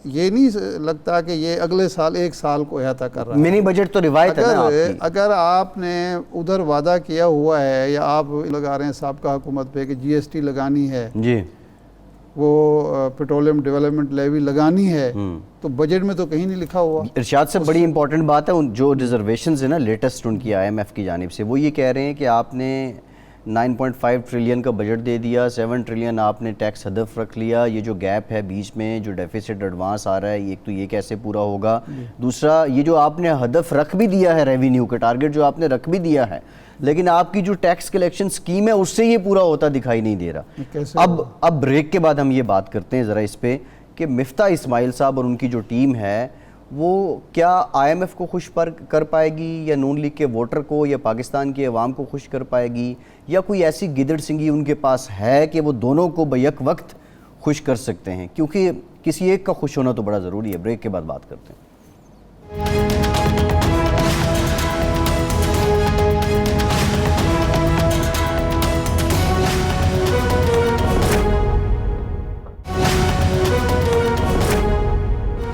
یہ نہیں لگتا کہ یہ اگلے سال 1 سال کو احاطہ کر رہا ہے. منی بجٹ تو روایت ہے نا آپ کی. اگر آپ نے ادھر وعدہ کیا ہوا ہے یا آپ لگا رہے ہیں سابقہ حکومت پہ کہ GST لگانی ہے, جی وہ پیٹرولیم ڈیولپمنٹ لیوی لگانی ہے, تو بجٹ میں تو کہیں نہیں لکھا ہوا. ارشاد صاحب بڑی امپورٹنٹ بات ہے, جو ریزرویشنز ہیں نا لیٹسٹ ان کی IMF کی جانب سے, وہ یہ کہہ رہے ہیں کہ آپ نے 9.5 ٹریلین کا بجٹ دے دیا, 7 ٹریلین آپ نے ٹیکس ہدف رکھ لیا. یہ جو گیپ ہے بیچ میں جو ڈیفیسٹ ایڈوانس آ رہا ہے, ایک تو یہ کیسے پورا ہوگا. دوسرا یہ جو آپ نے ہدف رکھ بھی دیا ہے, ریونیو کا ٹارگٹ جو آپ نے رکھ بھی دیا ہے, لیکن آپ کی جو ٹیکس کلیکشن سکیم ہے اس سے یہ پورا ہوتا دکھائی نہیں دے رہا. اب بریک کے بعد ہم یہ بات کرتے ہیں ذرا اس پہ کہ مفتاح اسماعیل صاحب اور ان کی جو ٹیم ہے وہ کیا IMF کو خوش کر پائے گی, یا نون لیگ کے ووٹر کو یا پاکستان کے عوام کو خوش کر پائے گی, یا کوئی ایسی گدڑ سنگی ان کے پاس ہے کہ وہ دونوں کو بیک وقت خوش کر سکتے ہیں, کیونکہ کسی ایک کا خوش ہونا تو بڑا ضروری ہے. بریک کے بعد بات کرتے ہیں.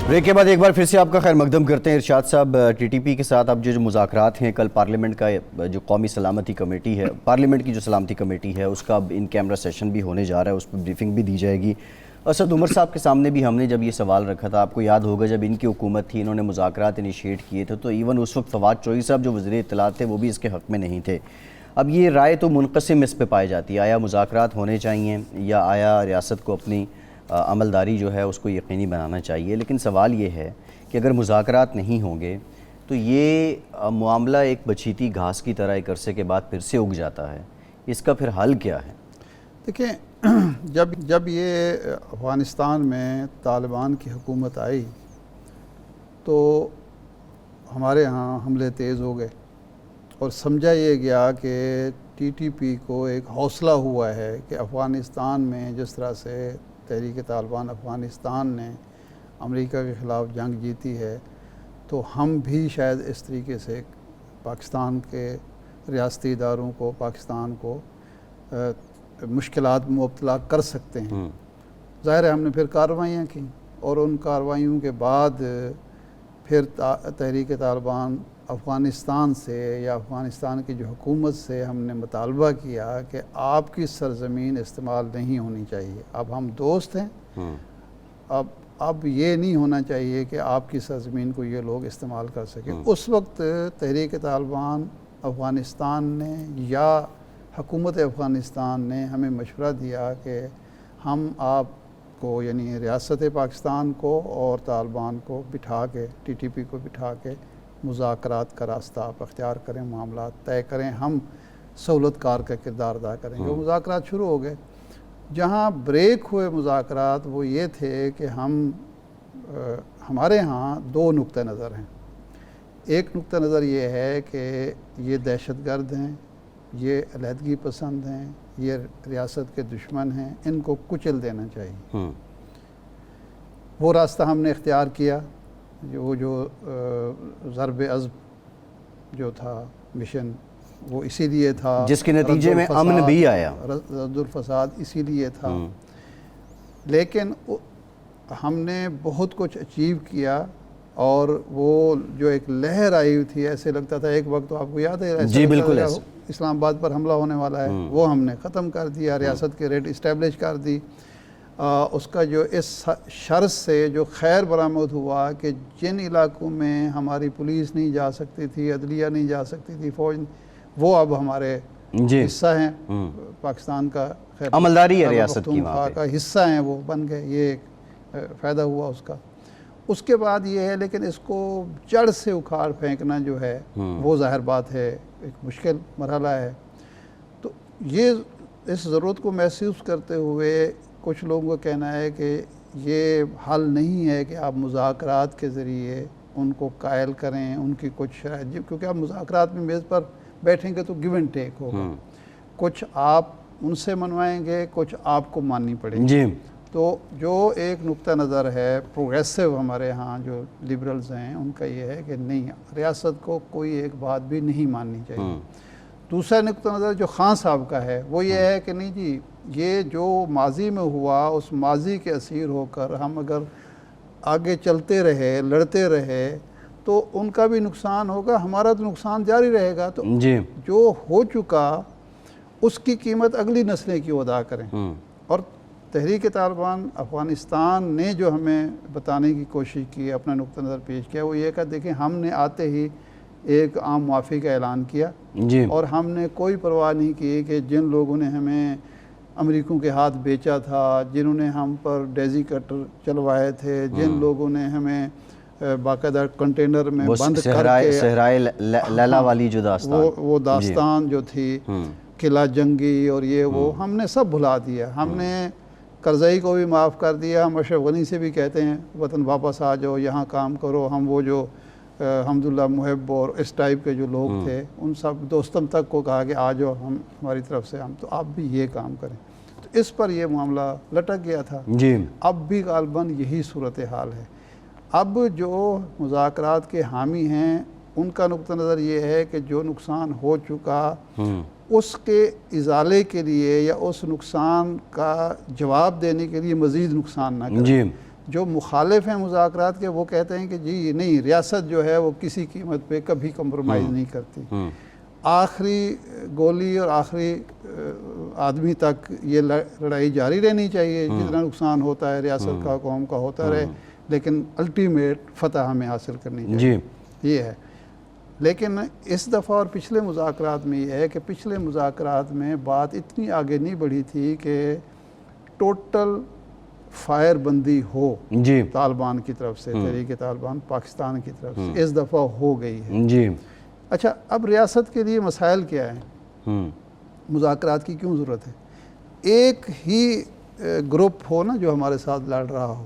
بریک کے بعد ایک بار پھر سے آپ کا خیر مقدم کرتے ہیں. ارشاد صاحب TTP کے ساتھ اب جو مذاکرات ہیں, کل پارلیمنٹ کا جو قومی سلامتی کمیٹی ہے, پارلیمنٹ کی جو سلامتی کمیٹی ہے اس کا اب ان کیمرہ سیشن بھی ہونے جا رہا ہے, اس پہ بریفنگ بھی دی جائے گی. اسد عمر صاحب کے سامنے بھی ہم نے جب یہ سوال رکھا تھا, آپ کو یاد ہوگا جب ان کی حکومت تھی, انہوں نے مذاکرات انیشیٹ کیے تھے, تو ایون اس وقت فواد چوہدری صاحب جو وزیر اطلاعات تھے وہ بھی اس کے حق میں نہیں تھے. اب یہ رائے تو منقسم اس پہ پائی جاتی ہے, آیا مذاکرات ہونے چاہیے یا آیا ریاست کو اپنی عملداری جو ہے اس کو یقینی بنانا چاہیے. لیکن سوال یہ ہے کہ اگر مذاکرات نہیں ہوں گے تو یہ معاملہ ایک بچھیتی گھاس کی طرح ایک عرصے کے بعد پھر سے اگ جاتا ہے. اس کا پھر حل کیا ہے؟ دیکھیں, جب یہ افغانستان میں طالبان کی حکومت آئی تو ہمارے ہاں حملے تیز ہو گئے اور سمجھا یہ گیا کہ ٹی ٹی پی کو ایک حوصلہ ہوا ہے کہ افغانستان میں جس طرح سے تحریک طالبان افغانستان نے امریکہ کے خلاف جنگ جیتی ہے تو ہم بھی شاید اس طریقے سے پاکستان کے ریاستی اداروں کو پاکستان کو مشکلات میں مبتلا کر سکتے ہیں۔ ظاہر ہے ہم نے پھر کارروائیاں کی اور ان کارروائیوں کے بعد پھر تحریک طالبان افغانستان سے یا افغانستان کی جو حکومت سے ہم نے مطالبہ کیا کہ آپ کی سرزمین استعمال نہیں ہونی چاہیے، اب ہم دوست ہیں، اب یہ نہیں ہونا چاہیے کہ آپ کی سرزمین کو یہ لوگ استعمال کر سکیں۔ اس وقت تحریک طالبان افغانستان نے یا حکومت افغانستان نے ہمیں مشورہ دیا کہ ہم آپ کو یعنی ریاست پاکستان کو اور طالبان کو بٹھا کے ٹی ٹی پی کو بٹھا کے مذاکرات کا راستہ آپ اختیار کریں، معاملات طے کریں، ہم سہولت کار کا کردار ادا کریں گے۔ وہ مذاکرات شروع ہو گئے۔ جہاں بریک ہوئے مذاکرات وہ یہ تھے کہ ہمارے ہاں دو نقطہ نظر ہیں۔ ایک نقطہ نظر یہ ہے کہ یہ دہشت گرد ہیں، یہ علیحدگی پسند ہیں، یہ ریاست کے دشمن ہیں، ان کو کچل دینا چاہیے۔ وہ راستہ ہم نے اختیار کیا، جو ضرب عضب جو تھا مشن وہ اسی لیے تھا، جس کے نتیجے میں امن بھی آیا، رد الفساد اسی لیے تھا۔ لیکن ہم نے بہت کچھ اچیو کیا اور وہ جو ایک لہر آئی تھی ایسے لگتا تھا ایک وقت، تو آپ کو یاد ہے جی بالکل اسلام آباد پر حملہ ہونے والا ہے، وہ ہم نے ختم کر دیا، ریاست کے ریٹ اسٹیبلش کر دی۔ اس کا جو اس شر سے جو خیر برآمد ہوا کہ جن علاقوں میں ہماری پولیس نہیں جا سکتی تھی، عدلیہ نہیں جا سکتی تھی، فوج، وہ اب ہمارے حصہ ہیں، پاکستان کا عملداری ہے ریاست کی وہاں کا حصہ ہیں، وہ بن گئے، یہ ایک فائدہ ہوا اس کا۔ اس کے بعد یہ ہے لیکن اس کو جڑ سے اکھاڑ پھینکنا جو ہے وہ ظاہر بات ہے ایک مشکل مرحلہ ہے۔ تو یہ اس ضرورت کو محسوس کرتے ہوئے کچھ لوگوں کا کہنا ہے کہ یہ حل نہیں ہے کہ آپ مذاکرات کے ذریعے ان کو قائل کریں، ان کی کچھ شرائط، کیونکہ آپ مذاکرات میں میز پر بیٹھیں گے تو گیو اینڈ ٹیک ہوگا، کچھ آپ ان سے منوائیں گے، کچھ آپ کو ماننی پڑے گی۔ تو جو ایک نقطہ نظر ہے پروگریسو ہمارے ہاں جو لبرلز ہیں ان کا یہ ہے کہ نہیں، ریاست کو کوئی ایک بات بھی نہیں ماننی چاہیے۔ دوسرا نقطہ نظر جو خان صاحب کا ہے وہ یہ ہے کہ نہیں جی، یہ جو ماضی میں ہوا اس ماضی کے اسیر ہو کر ہم اگر آگے چلتے رہے، لڑتے رہے تو ان کا بھی نقصان ہوگا، ہمارا تو نقصان جاری رہے گا۔ تو جو ہو چکا اس کی قیمت اگلی نسلیں کیوں ادا کریں۔ اور تحریک طالبان افغانستان نے جو ہمیں بتانے کی کوشش کی، اپنا نقطہ نظر پیش کیا، وہ یہ کہ دیکھیں ہم نے آتے ہی ایک عام معافی کا اعلان کیا اور ہم نے کوئی پرواہ نہیں کی کہ جن لوگوں نے ہمیں امریکوں کے ہاتھ بیچا تھا، جنہوں نے ہم پر ڈیزی کٹر چلوائے تھے، جن لوگوں نے ہمیں باقاعدہ کنٹینر میں بند کر کے صحرائے لیلا والی جو داستان، وہ داستان جو تھی قلعہ جنگی اور یہ وہ ہم نے سب بھلا دیا۔ ہم نے کرزئی کو بھی معاف کر دیا، ہم اشرف غنی سے بھی کہتے ہیں وطن واپس آ جاؤ، یہاں کام کرو۔ ہم وہ جو حمداللہ محب اور اس ٹائپ کے جو لوگ تھے ان سب دوستم تک کو کہا کہ آ جاؤ ہماری طرف سے، ہم تو آپ بھی یہ کام کریں۔ تو اس پر یہ معاملہ لٹک گیا تھا۔ اب بھی غالباً یہی صورتحال ہے۔ اب جو مذاکرات کے حامی ہیں ان کا نقطہ نظر یہ ہے کہ جو نقصان ہو چکا اس کے ازالے کے لیے یا اس نقصان کا جواب دینے کے لیے مزید نقصان نہ کریں۔ جو مخالف ہیں مذاکرات کے وہ کہتے ہیں کہ جی نہیں، ریاست جو ہے وہ کسی قیمت پہ کبھی کمپرومائز نہیں کرتی، آخری گولی اور آخری آدمی تک یہ لڑائی جاری رہنی چاہیے، جتنا نقصان ہوتا ہے ریاست کا، قوم کا ہوتا رہے، لیکن الٹیمیٹ فتح ہمیں حاصل کرنی چاہیے، یہ ہے۔ لیکن اس دفعہ اور پچھلے مذاکرات میں یہ ہے کہ پچھلے مذاکرات میں بات اتنی آگے نہیں بڑھی تھی کہ ٹوٹل فائر بندی ہو طالبان کی طرف سے، تحریک طالبان پاکستان کی طرف سے، اس دفعہ ہو گئی ہے۔ اچھا، اب ریاست کے لیے مسائل کیا ہیں؟ مذاکرات کی کیوں ضرورت ہے؟ ایک ہی گروپ ہو نا جو ہمارے ساتھ لڑ رہا ہو،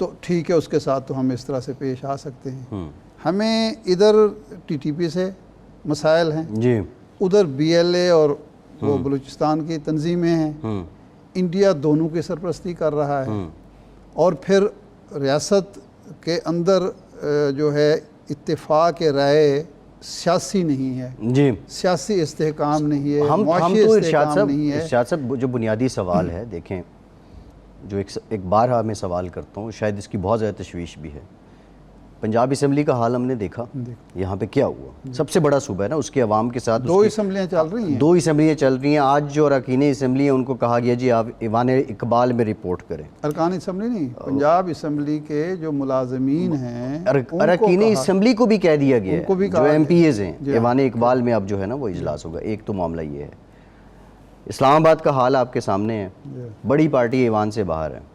تو ٹھیک ہے، اس کے ساتھ تو ہم اس طرح سے پیش آ سکتے ہیں. ہمیں ادھر ٹی ٹی پی سے مسائل ہیں، جی ادھر بی ایل اے اور وہ بلوچستان کی تنظیمیں ہیں. انڈیا دونوں کی سرپرستی کر رہا ہے، اور پھر ریاست کے اندر جو ہے اتفاق رائے سیاسی نہیں ہے، جی سیاسی استحکام نہیں ہے، ہم معاشی تو ارشاد استحکام نہیں ہے. صاحب جو بنیادی سوال ہے، دیکھیں جو ایک بارہا میں سوال کرتا ہوں، شاید اس کی بہت زیادہ تشویش بھی ہے. پنجاب اسمبلی کا حال ہم نے دیکھا، یہاں پہ کیا ہوا. سب سے بڑا صوبہ ہے نا، اس کے عوام کے ساتھ 2 اسمبلیاں چل رہی ہیں. 2 اسمبلیاں چل رہی ہیں. آج جو اراکین اسمبلی ہیں ان کو کہا گیا جی آپ ایوان اقبال میں رپورٹ کریں. ارکان اسمبلی نہیں، پنجاب اسمبلی کے جو ملازمین ہیں اراکین اسمبلی کو بھی کہہ دیا گیا ان کو بھی ہے، کہا جو ایم پی ایز گیا. ہیں، ایوان اقبال میں اب جو ہے نا وہ اجلاس ہوگا. ایک تو معاملہ یہ ہے. اسلام آباد کا حال آپ کے سامنے ہے، بڑی پارٹی ایوان سے باہر ہے.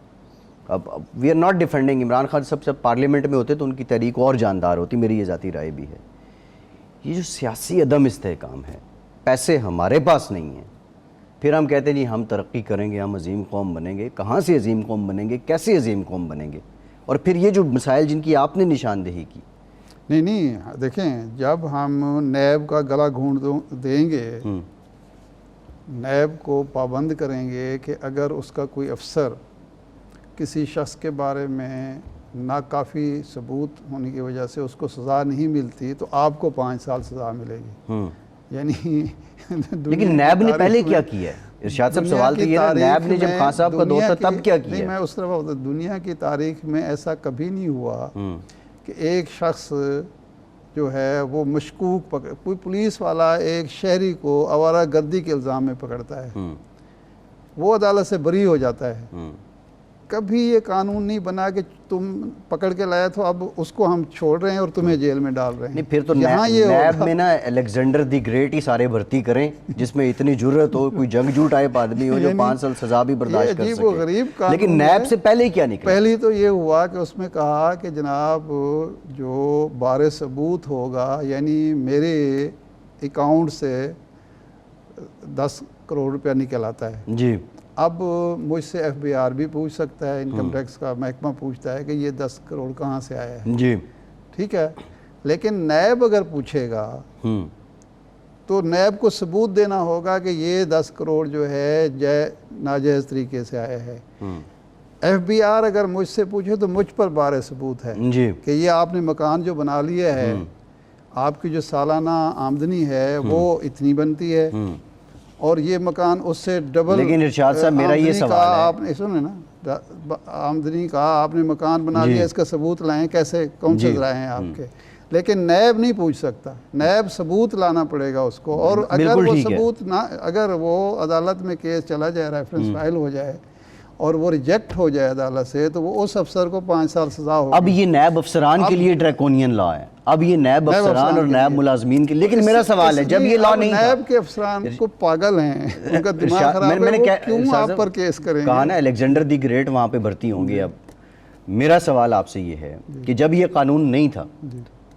اب we are not defending Imran Khan. سب پارلیمنٹ میں ہوتے تو ان کی تحریک اور جاندار ہوتی، میری یہ ذاتی رائے بھی ہے. یہ جو سیاسی عدم استحکام ہے، پیسے ہمارے پاس نہیں ہیں، پھر ہم کہتے ہیں جی ہم ترقی کریں گے، ہم عظیم قوم بنیں گے. کہاں سے عظیم قوم بنیں گے؟ کیسے عظیم قوم بنیں گے؟ اور پھر یہ جو مسائل جن کی آپ نے نشاندہی کی. نہیں دیکھیں، جب ہم نیب کا گلا گھونٹ دیں گے، نیب کو پابند کریں گے کہ اگر اس کا کوئی افسر کسی شخص کے بارے میں ناکافی ثبوت ہونے کی وجہ سے اس کو سزا نہیں ملتی تو آپ کو 5 سال سزا ملے گی. یعنی لیکن نیب نے پہلے کیا کیا ہے؟ ارشاد صاحب سوال تو یہ ہے، نیب نے جب خان صاحب کا دور تھا تب کیا کیا؟ نہیں، میں اس طرح دنیا کی تاریخ میں ایسا کبھی نہیں ہوا کہ ایک شخص جو ہے وہ مشکوک کوئی پولیس والا ایک شہری کو آوارہ گردی کے الزام میں پکڑتا ہے، وہ عدالت سے بری ہو جاتا ہے. کبھی یہ قانون نہیں بنا کہ تم پکڑ کے لائے تو اب اس کو ہم چھوڑ رہے ہیں اور تمہیں جیل میں ڈال رہے ہیں. نہیں، پھر تو نیب میں نا الیگزینڈر دی گریٹ ہی سارے بھرتی کریں، جس میں اتنی جرت ہو، کوئی جنگجو ٹائپ آدمی ہو جو 5 سال سزا بھی برداشت کر سکے. لیکن نیب سے پہلے کیا نکلا؟ پہلی تو یہ ہوا کہ اس میں کہا کہ جناب جو بارے ثبوت ہوگا، یعنی میرے اکاؤنٹ سے 10 کروڑ روپیہ نکل آتا ہے. جی اب مجھ سے ایف بی آر بھی پوچھ سکتا ہے، انکم ٹیکس کا محکمہ پوچھتا ہے کہ یہ 10 کروڑ کہاں سے آیا ہے. جی ٹھیک ہے، لیکن نیب اگر پوچھے گا تو نیب کو ثبوت دینا ہوگا کہ یہ 10 کروڑ جو ہے ناجائز طریقے سے آیا ہے. ایف بی آر اگر مجھ سے پوچھے تو مجھ پر بارے ثبوت ہے کہ یہ آپ نے مکان جو بنا لیا ہے، آپ کی جو سالانہ آمدنی ہے وہ اتنی بنتی ہے، اور یہ مکان اس سے ڈبل. لیکن ارشاد صاحب میرا یہ سوال ہے، آپ نے سنیں نا، آمدنی کا آپ نے مکان بنا لیا، اس کا ثبوت لائیں، کیسے کون سے ذرائع ہیں آپ کے. لیکن نیب نہیں پوچھ سکتا، نیب ثبوت لانا پڑے گا اس کو. اور اگر وہ ثبوت نہ، اگر وہ عدالت میں کیس چلا جائے، ریفرنس فائل ہو جائے اور وہ ریجیکٹ ہو جائے عدالت سے، تو وہ اس افسر کو 5 سال سزا ہوگی. اب یہ نیب افسران کے لیے ڈریکونین لا ہے، اب یہ نیب افسران اور نیب ملازمین کے لیے. لیکن میرا سوال ہے، جب یہ لا نہیں تھا، نیب کے افسران کو پاگل ہیں، ان کا دماغ خراب ہے، وہ کیوں آپ پر کیس کریں گے؟ کہا نا الیگزینڈر دی گریٹ وہاں پہ بھرتی ہوں گے. اب میرا سوال آپ سے یہ ہے کہ جب یہ قانون نہیں تھا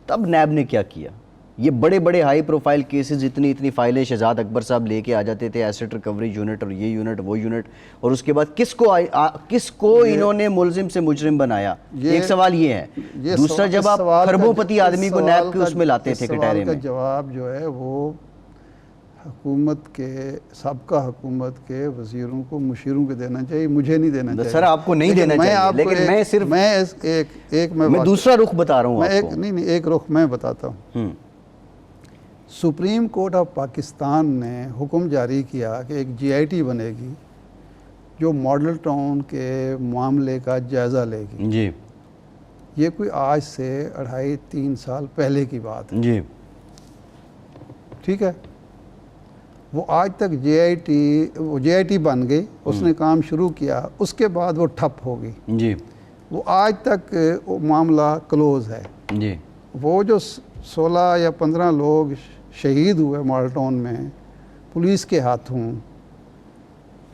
تب نیب نے کیا کیا؟ یہ بڑے بڑے ہائی پروفائل کیسز، اتنی فائلیں شہزاد اکبر صاحب لے کے آ جاتے تھے، ایسٹ ریکوری یونٹ اور یہ یونٹ وہ یونٹ، اور اس کے بعد کس کو انہوں نے ملزم سے مجرم بنایا؟ ایک سوال یہ ہے. دوسرا، جب آپ خربوں پتی آدمی کو نیب کے اس میں لاتے تھے کٹہرے میں، جواب جو ہے وہ حکومت کے، سابقہ حکومت کے وزیروں کو، مشیروں کو دینا چاہیے، مجھے نہیں دینا چاہیے. سر آپ کو نہیں دینا چاہیے، لیکن میں صرف میں دوسرا رخ بتا رہا ہوں آپ کو. نہیں، ایک رخ میں بتاتا ہوں. سپریم کورٹ آف پاکستان نے حکم جاری کیا کہ ایک جی آئی ٹی بنے گی جو ماڈل ٹاؤن کے معاملے کا جائزہ لے گی. جی یہ کوئی آج سے 2.5-3 سال پہلے کی بات ہے. جی ٹھیک ہے، وہ آج تک جے آئی ٹی بن گئی، اس نے کام شروع کیا، اس کے بعد وہ ٹھپ ہو گئی. جی وہ آج تک معاملہ کلوز ہے. جی وہ جو 16 یا 15 لوگ شہید ہوئے ماڈل ٹاؤن میں پولیس کے ہاتھوں،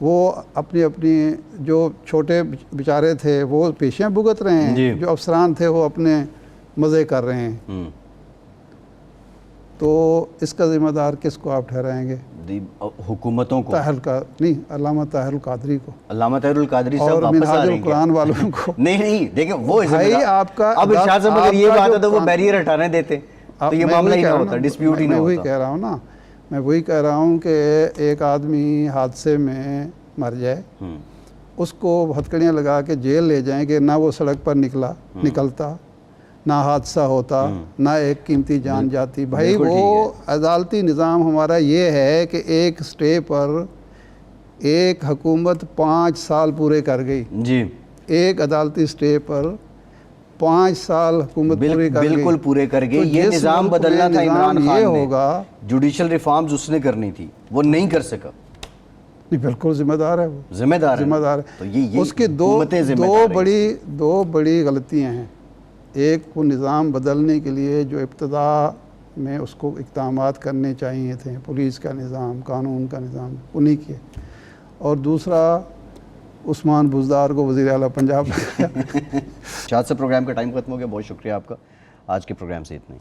وہ اپنی جو چھوٹے بیچارے تھے وہ پیشیاں بھگت رہے ہیں، جو افسران تھے وہ اپنے مزے کر رہے ہیں. تو اس کا ذمہ دار کس کو آپ ٹھہرائیں گے؟ حکومتوں کو، طاہر کا نہیں، علامہ طاہر القادری کو علامہ طاہر القادری اور صاحب واپس آ منہاج رہے ہیں القرآن والوں کو۔ نہیں دیکھیں وہ بھائی آپ کا اب ارشاد صاحب اگر یہ بات ہے تو وہ جو بیریئر ہٹانے دیتے تو یہ معاملہ ہی نہ ہوتا، ڈسپیوٹ ہی نہ میں وہی ہوتا۔ کہہ رہا ہوں نا، میں وہی کہہ رہا ہوں کہ ایک آدمی حادثے میں مر جائے، اس کو ہتکڑیاں لگا کے جیل لے جائیں کہ نہ وہ سڑک پر نکلتا، نہ حادثہ ہوتا، نہ ایک قیمتی جان جاتی۔ بھائی وہ عدالتی نظام ہمارا یہ ہے کہ ایک سٹے پر ایک حکومت 5 سال پورے کر گئی، جی ایک عدالتی سٹے پر 5 سال حکومت پورے کر گئی، بالکل پورے کر گئے۔ تو یہ جس نظام ملک بدلنا میں تھا عمران نظام خان یہ نے، ہوگا، جوڈیشل ریفارمز اس نے کرنی تھی، وہ نہیں کر سکا۔ نہیں بالکل ذمہ دار ہے، وہ ذمہ دار ذمہ دار تو ہے۔ یہ اس کی حکومتیں ذمہ دار ہیں۔ دو بڑی غلطیاں ہیں۔ ایک کو نظام بدلنے کے لیے جو ابتدا میں اس کو اقدامات کرنے چاہیے تھے، پولیس کا نظام، قانون کا نظام، انہی کے، اور دوسرا عثمان بزدار کو وزیر اعلیٰ پنجاب شاد سے پروگرام کا ٹائم ختم ہو گیا، بہت شکریہ آپ کا، آج کے پروگرام سے اتنا ہی۔